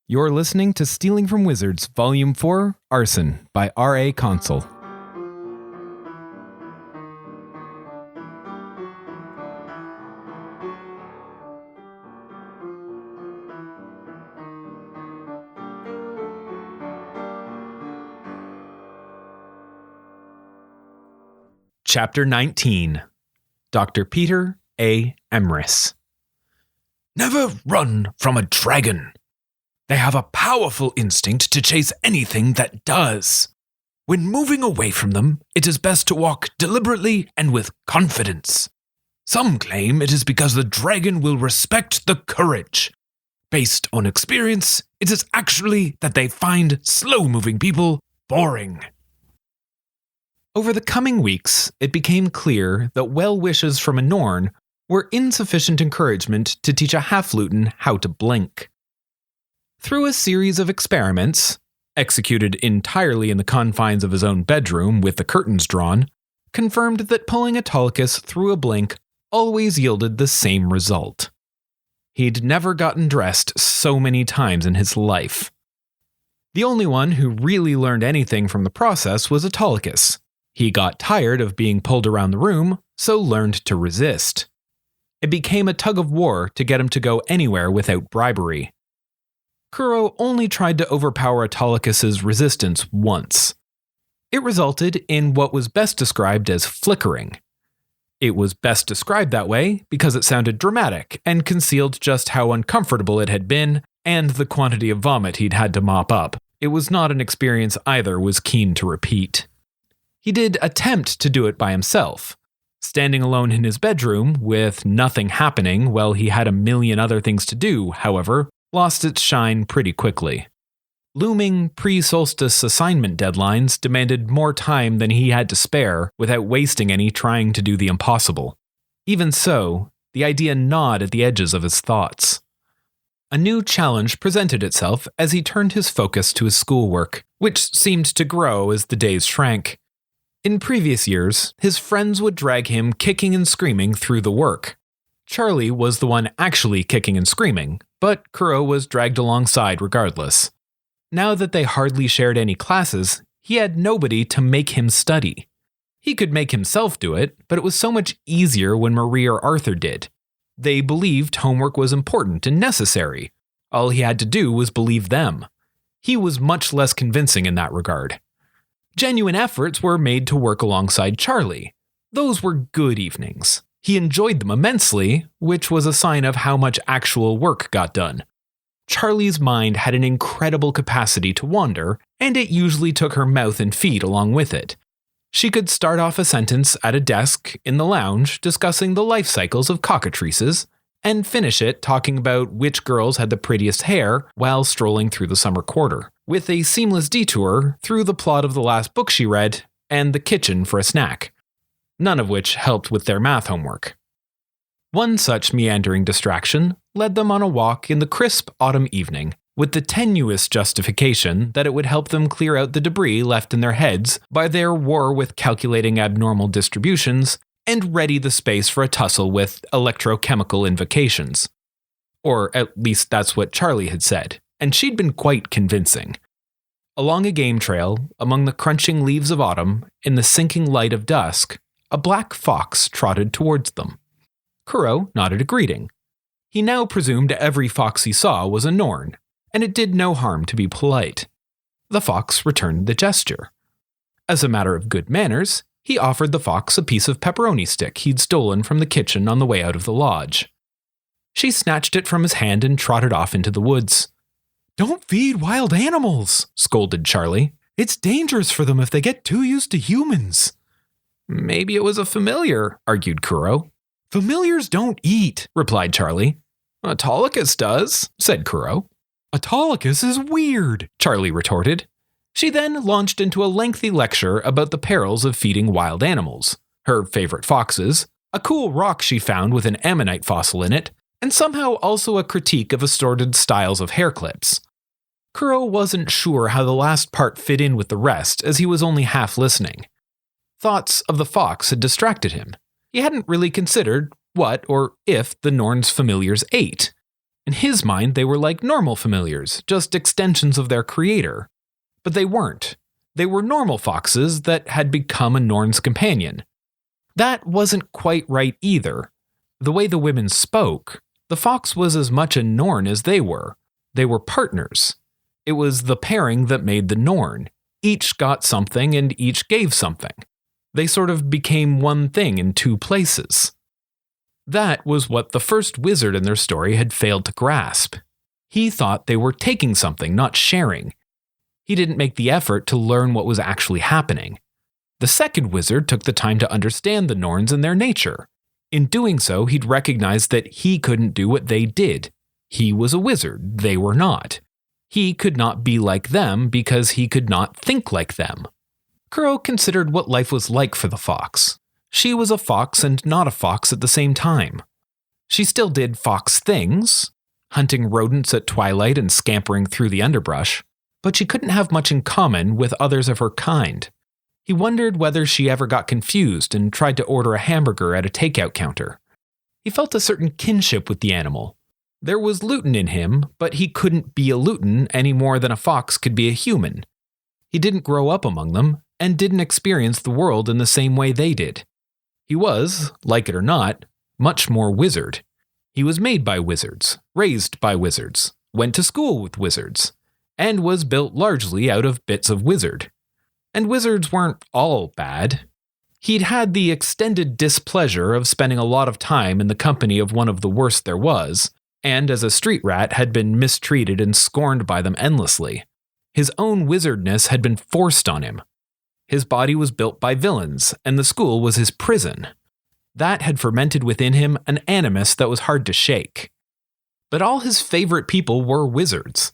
You're listening to Stealing from Wizards, Volume 4, Arson, by R.A. Consul. Chapter 19. Dr. Peter A. Emrys. Never run from a dragon. They have a powerful instinct to chase anything that does. When moving away from them, it is best to walk deliberately and with confidence. Some claim it is because the dragon will respect the courage. Based on experience, it is actually that they find slow-moving people boring. Over the coming weeks, it became clear that well wishes from a Norn were insufficient encouragement to teach a half-luton how to blink. Through a series of experiments, executed entirely in the confines of his own bedroom with the curtains drawn, confirmed that pulling Autolycus through a blink always yielded the same result. He'd never gotten dressed so many times in his life. The only one who really learned anything from the process was Autolycus. He got tired of being pulled around the room, so learned to resist. It became a tug of war to get him to go anywhere without bribery. Kuro only tried to overpower Autolycus's resistance once. It resulted in what was best described as flickering. It was best described that way because it sounded dramatic and concealed just how uncomfortable it had been and the quantity of vomit he'd had to mop up. It was not an experience either was keen to repeat. He did attempt to do it by himself. Standing alone in his bedroom, with nothing happening while he had a million other things to do, however, lost its shine pretty quickly. Looming pre-solstice assignment deadlines demanded more time than he had to spare without wasting any trying to do the impossible. Even so, the idea gnawed at the edges of his thoughts. A new challenge presented itself as he turned his focus to his schoolwork, which seemed to grow as the days shrank. In previous years, his friends would drag him kicking and screaming through the work. Charlie was the one actually kicking and screaming, but Kuro was dragged alongside regardless. Now that they hardly shared any classes, he had nobody to make him study. He could make himself do it, but it was so much easier when Marie or Arthur did. They believed homework was important and necessary. All he had to do was believe them. He was much less convincing in that regard. Genuine efforts were made to work alongside Charlie. Those were good evenings. He enjoyed them immensely, which was a sign of how much actual work got done. Charlie's mind had an incredible capacity to wander, and it usually took her mouth and feet along with it. She could start off a sentence at a desk in the lounge discussing the life cycles of cockatrices, and finish it talking about which girls had the prettiest hair while strolling through the summer quarter, with a seamless detour through the plot of the last book she read and the kitchen for a snack. None of which helped with their math homework. One such meandering distraction led them on a walk in the crisp autumn evening, with the tenuous justification that it would help them clear out the debris left in their heads by their war with calculating abnormal distributions and ready the space for a tussle with electrochemical invocations. Or at least that's what Charlie had said, and she'd been quite convincing. Along a game trail, among the crunching leaves of autumn, in the sinking light of dusk, a black fox trotted towards them. Kuro nodded a greeting. He now presumed every fox he saw was a Norn, and it did no harm to be polite. The fox returned the gesture. As a matter of good manners, he offered the fox a piece of pepperoni stick he'd stolen from the kitchen on the way out of the lodge. She snatched it from his hand and trotted off into the woods. "Don't feed wild animals," scolded Charlie. "It's dangerous for them if they get too used to humans." "Maybe it was a familiar," argued Kuro. "Familiars don't eat," replied Charlie. "Autolycus does," said Kuro. "Autolycus is weird," Charlie retorted. She then launched into a lengthy lecture about the perils of feeding wild animals, her favorite foxes, a cool rock she found with an ammonite fossil in it, and somehow also a critique of assorted styles of hair clips. Kuro wasn't sure how the last part fit in with the rest, as he was only half listening. Thoughts of the fox had distracted him. He hadn't really considered what or if the Norn's familiars ate. In his mind, they were like normal familiars, just extensions of their creator. But they weren't. They were normal foxes that had become a Norn's companion. That wasn't quite right either. The way the women spoke, the fox was as much a Norn as they were. They were partners. It was the pairing that made the Norn. Each got something and each gave something. They sort of became one thing in two places. That was what the first wizard in their story had failed to grasp. He thought they were taking something, not sharing. He didn't make the effort to learn what was actually happening. The second wizard took the time to understand the Norns and their nature. In doing so, he'd recognized that he couldn't do what they did. He was a wizard, they were not. He could not be like them because he could not think like them. Kuro considered what life was like for the fox. She was a fox and not a fox at the same time. She still did fox things, hunting rodents at twilight and scampering through the underbrush, but she couldn't have much in common with others of her kind. He wondered whether she ever got confused and tried to order a hamburger at a takeout counter. He felt a certain kinship with the animal. There was Luton in him, but he couldn't be a Luton any more than a fox could be a human. He didn't grow up among them and didn't experience the world in the same way they did. He was, like it or not, much more wizard. He was made by wizards, raised by wizards, went to school with wizards, and was built largely out of bits of wizard. And wizards weren't all bad. He'd had the extended displeasure of spending a lot of time in the company of one of the worst there was, and as a street rat had been mistreated and scorned by them endlessly. His own wizardness had been forced on him. His body was built by villains, and the school was his prison. That had fermented within him an animus that was hard to shake. But all his favorite people were wizards.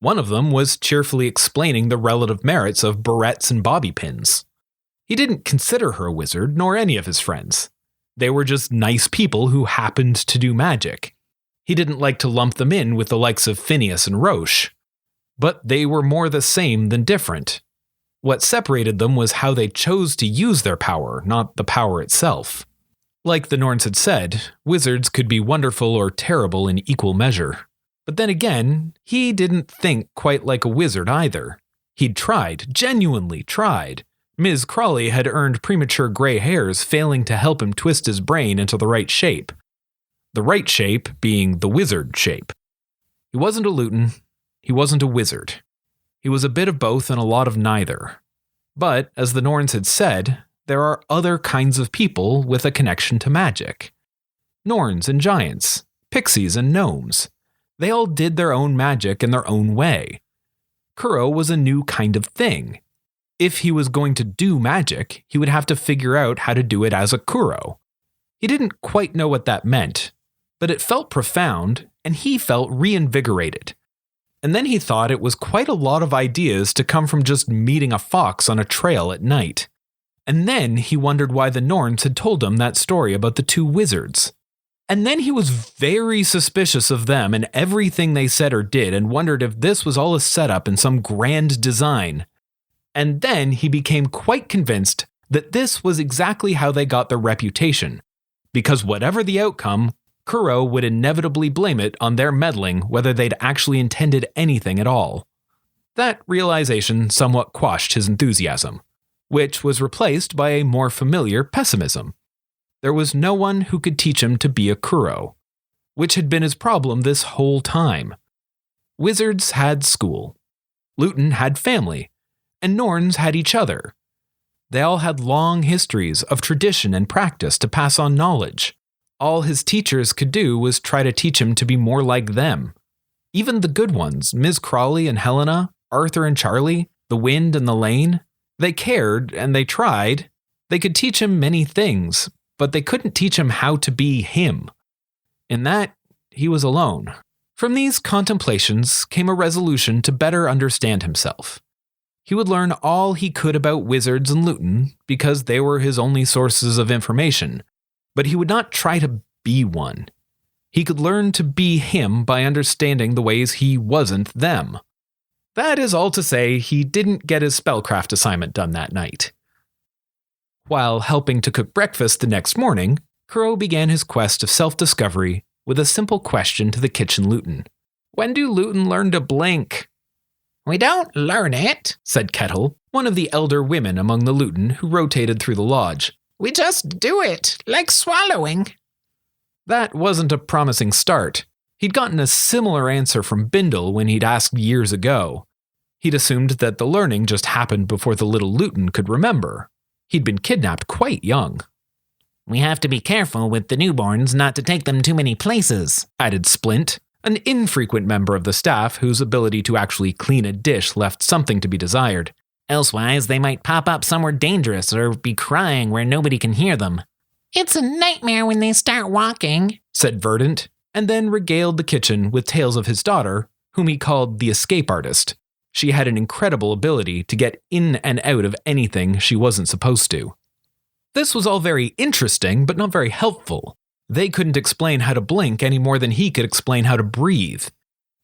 One of them was cheerfully explaining the relative merits of barrettes and bobby pins. He didn't consider her a wizard, nor any of his friends. They were just nice people who happened to do magic. He didn't like to lump them in with the likes of Phineas and Roche. But they were more the same than different. What separated them was how they chose to use their power, not the power itself. Like the Norns had said, wizards could be wonderful or terrible in equal measure. But then again, he didn't think quite like a wizard either. He'd tried, genuinely tried. Ms. Crawley had earned premature gray hairs, failing to help him twist his brain into the right shape. The right shape being the wizard shape. He wasn't a Luton. He wasn't a wizard. He was a bit of both and a lot of neither. But, as the Norns had said, there are other kinds of people with a connection to magic. Norns and giants, pixies and gnomes. They all did their own magic in their own way. Kuro was a new kind of thing. If he was going to do magic, he would have to figure out how to do it as a Kuro. He didn't quite know what that meant, but it felt profound, and he felt reinvigorated. And then he thought it was quite a lot of ideas to come from just meeting a fox on a trail at night. And then he wondered why the Norns had told him that story about the two wizards. And then he was very suspicious of them and everything they said or did and wondered if this was all a setup in some grand design. And then he became quite convinced that this was exactly how they got their reputation. Because whatever the outcome, Kuro would inevitably blame it on their meddling, whether they'd actually intended anything at all. That realization somewhat quashed his enthusiasm, which was replaced by a more familiar pessimism. There was no one who could teach him to be a Kuro, which had been his problem this whole time. Wizards had school, Luton had family, and Norns had each other. They all had long histories of tradition and practice to pass on knowledge. All his teachers could do was try to teach him to be more like them. Even the good ones, Ms. Crawley and Helena, Arthur and Charlie, the Wind and the Lane, they cared and they tried. They could teach him many things, but they couldn't teach him how to be him. In that, he was alone. From these contemplations came a resolution to better understand himself. He would learn all he could about wizards and Luton because they were his only sources of information. But he would not try to be one. He could learn to be him by understanding the ways he wasn't them. That is all to say, he didn't get his spellcraft assignment done that night. While helping to cook breakfast the next morning, Kuro began his quest of self-discovery with a simple question to the kitchen lutin. When do lutin learn to blink? We don't learn it, said Kettle, one of the elder women among the lutin who rotated through the lodge. We just do it, like swallowing. That wasn't a promising start. He'd gotten a similar answer from Bindle when he'd asked years ago. He'd assumed that the learning just happened before the little lutin could remember. He'd been kidnapped quite young. We have to be careful with the newborns not to take them too many places, added Splint, an infrequent member of the staff whose ability to actually clean a dish left something to be desired. Elsewise, they might pop up somewhere dangerous or be crying where nobody can hear them. It's a nightmare when they start walking, said Verdant, and then regaled the kitchen with tales of his daughter, whom he called the escape artist. She had an incredible ability to get in and out of anything she wasn't supposed to. This was all very interesting, but not very helpful. They couldn't explain how to blink any more than he could explain how to breathe.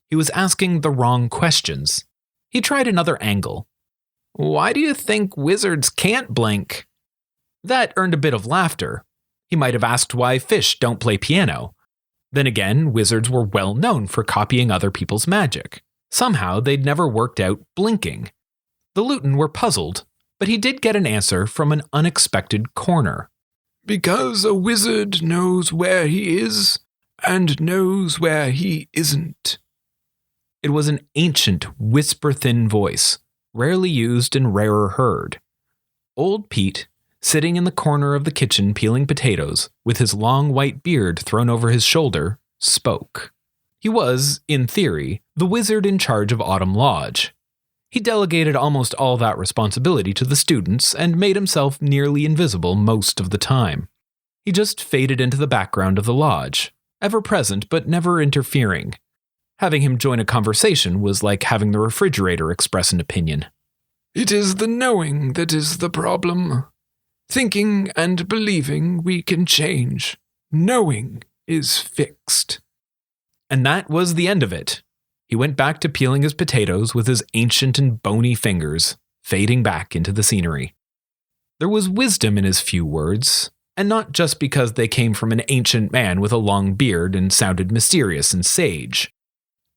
He was asking the wrong questions. He tried another angle. Why do you think wizards can't blink? That earned a bit of laughter. He might have asked why fish don't play piano. Then again, wizards were well known for copying other people's magic. Somehow, they'd never worked out blinking. The lutin were puzzled, but he did get an answer from an unexpected corner. Because a wizard knows where he is and knows where he isn't. It was an ancient, whisper-thin voice, rarely used and rarer heard. Old Pete, sitting in the corner of the kitchen peeling potatoes, with his long white beard thrown over his shoulder, spoke. He was, in theory, the wizard in charge of Autumn Lodge. He delegated almost all that responsibility to the students and made himself nearly invisible most of the time. He just faded into the background of the lodge, ever present but never interfering. Having him join a conversation was like having the refrigerator express an opinion. It is the knowing that is the problem. Thinking and believing we can change. Knowing is fixed. And that was the end of it. He went back to peeling his potatoes with his ancient and bony fingers, fading back into the scenery. There was wisdom in his few words, and not just because they came from an ancient man with a long beard and sounded mysterious and sage.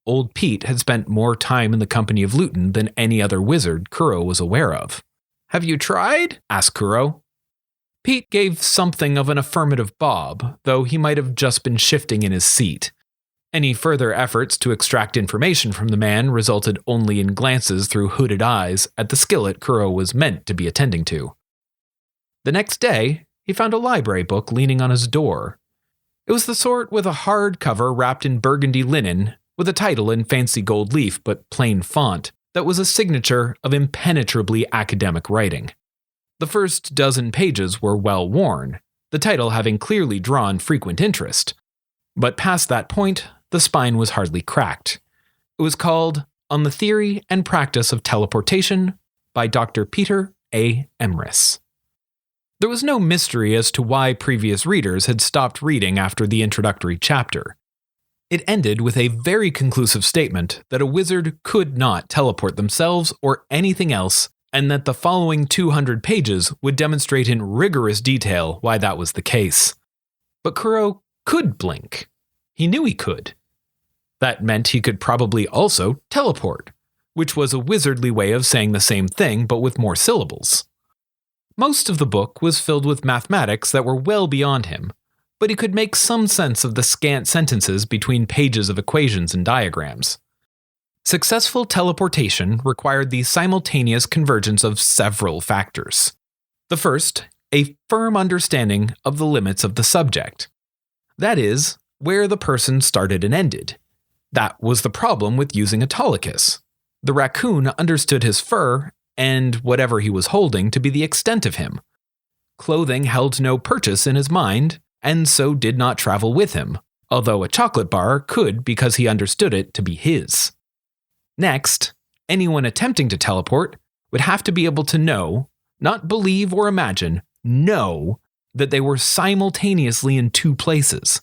Old Pete had spent more time in the company of Luton than any other wizard Kuro was aware of. Have you tried? Asked Kuro. Pete gave something of an affirmative bob, though he might have just been shifting in his seat. Any further efforts to extract information from the man resulted only in glances through hooded eyes at the skillet Kuro was meant to be attending to. The next day, he found a library book leaning on his door. It was the sort with a hard cover wrapped in burgundy linen, with a title in fancy gold leaf but plain font that was a signature of impenetrably academic writing. The first dozen pages were well worn, the title having clearly drawn frequent interest. But past that point, the spine was hardly cracked. It was called On the Theory and Practice of Teleportation by Dr. Peter A. Emrys. There was no mystery as to why previous readers had stopped reading after the introductory chapter. It ended with a very conclusive statement that a wizard could not teleport themselves or anything else, and that the following 200 pages would demonstrate in rigorous detail why that was the case. But Kuro could blink. He knew he could. That meant he could probably also teleport, which was a wizardly way of saying the same thing but with more syllables. Most of the book was filled with mathematics that were well beyond him, but he could make some sense of the scant sentences between pages of equations and diagrams. Successful teleportation required the simultaneous convergence of several factors. The first, a firm understanding of the limits of the subject. That is, where the person started and ended. That was the problem with using Autolycus. The raccoon understood his fur and whatever he was holding to be the extent of him. Clothing held no purchase in his mind, and so did not travel with him, although a chocolate bar could because he understood it to be his. Next, anyone attempting to teleport would have to be able to know, not believe or imagine, know that they were simultaneously in two places.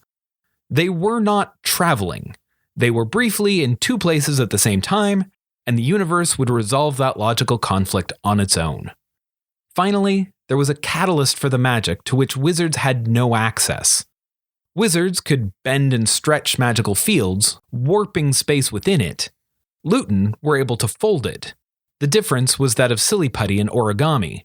They were not traveling. They were briefly in two places at the same time, and the universe would resolve that logical conflict on its own. Finally, there was a catalyst for the magic to which wizards had no access. Wizards could bend and stretch magical fields, warping space within it. Luten were able to fold it. The difference was that of silly putty and origami.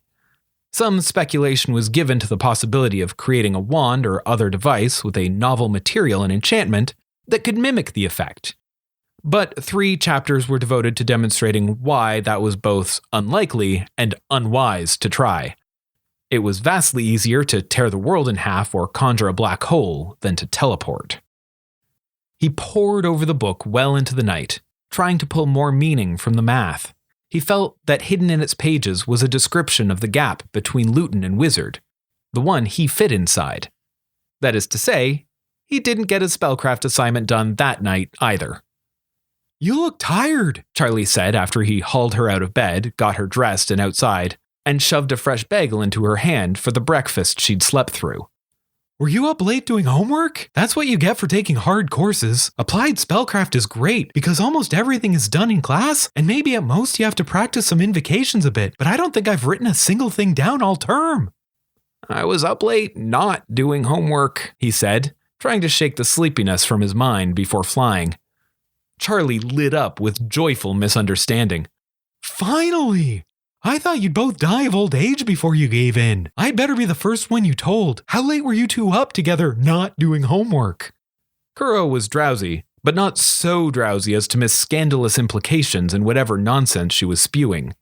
Some speculation was given to the possibility of creating a wand or other device with a novel material and enchantment that could mimic the effect. But 3 chapters were devoted to demonstrating why that was both unlikely and unwise to try. It was vastly easier to tear the world in half or conjure a black hole than to teleport. He pored over the book well into the night, trying to pull more meaning from the math. He felt that hidden in its pages was a description of the gap between Luten and Wizard, the one he fit inside. That is to say, he didn't get his spellcraft assignment done that night either. "You look tired," Charlie said after he hauled her out of bed, got her dressed and outside, and shoved a fresh bagel into her hand for the breakfast she'd slept through. "Were you up late doing homework? That's what you get for taking hard courses. Applied spellcraft is great because almost everything is done in class, and maybe at most you have to practice some invocations a bit, but I don't think I've written a single thing down all term." "I was up late not doing homework," he said, trying to shake the sleepiness from his mind before flying. Charlie lit up with joyful misunderstanding. "Finally! I thought you'd both die of old age before you gave in. I'd better be the first one you told. How late were you two up together not doing homework?" Kuro was drowsy, but not so drowsy as to miss scandalous implications in whatever nonsense she was spewing.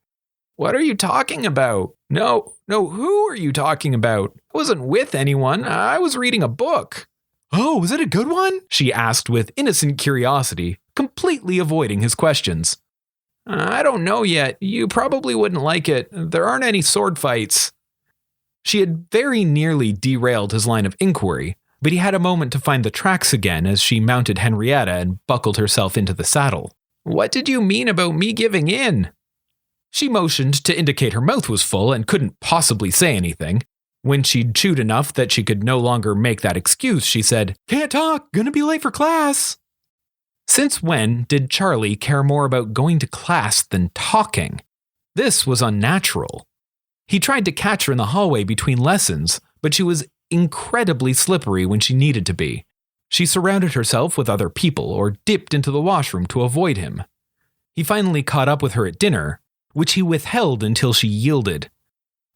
"What are you talking about? No, who are you talking about? I wasn't with anyone. I was reading a book." "Oh, was it a good one?" she asked with innocent curiosity, completely avoiding his questions. "I don't know yet. You probably wouldn't like it. There aren't any sword fights." She had very nearly derailed his line of inquiry, but he had a moment to find the tracks again as she mounted Henrietta and buckled herself into the saddle. "What did you mean about me giving in?" She motioned to indicate her mouth was full and couldn't possibly say anything. When she'd chewed enough that she could no longer make that excuse, she said, "Can't talk, gonna be late for class." Since when did Charlie care more about going to class than talking? This was unnatural. He tried to catch her in the hallway between lessons, but she was incredibly slippery when she needed to be. She surrounded herself with other people or dipped into the washroom to avoid him. He finally caught up with her at dinner, which he withheld until she yielded.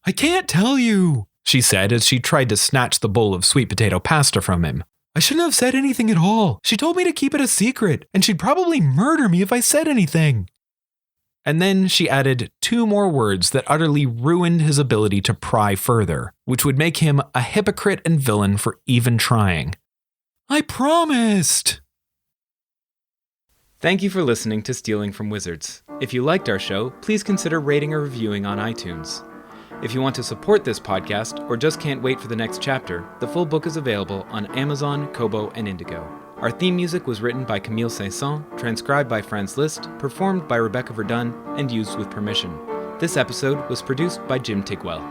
"I can't tell you," she said as she tried to snatch the bowl of sweet potato pasta from him. "I shouldn't have said anything at all. She told me to keep it a secret, and she'd probably murder me if I said anything." And then she added 2 more words that utterly ruined his ability to pry further, which would make him a hypocrite and villain for even trying. "I promised!" Thank you for listening to Stealing from Wizards. If you liked our show, please consider rating or reviewing on iTunes. If you want to support this podcast or just can't wait for the next chapter, the full book is available on Amazon, Kobo, and Indigo. Our theme music was written by Camille Saint-Saëns, transcribed by Franz Liszt, performed by Rebecca Verdun, and used with permission. This episode was produced by Jim Tigwell.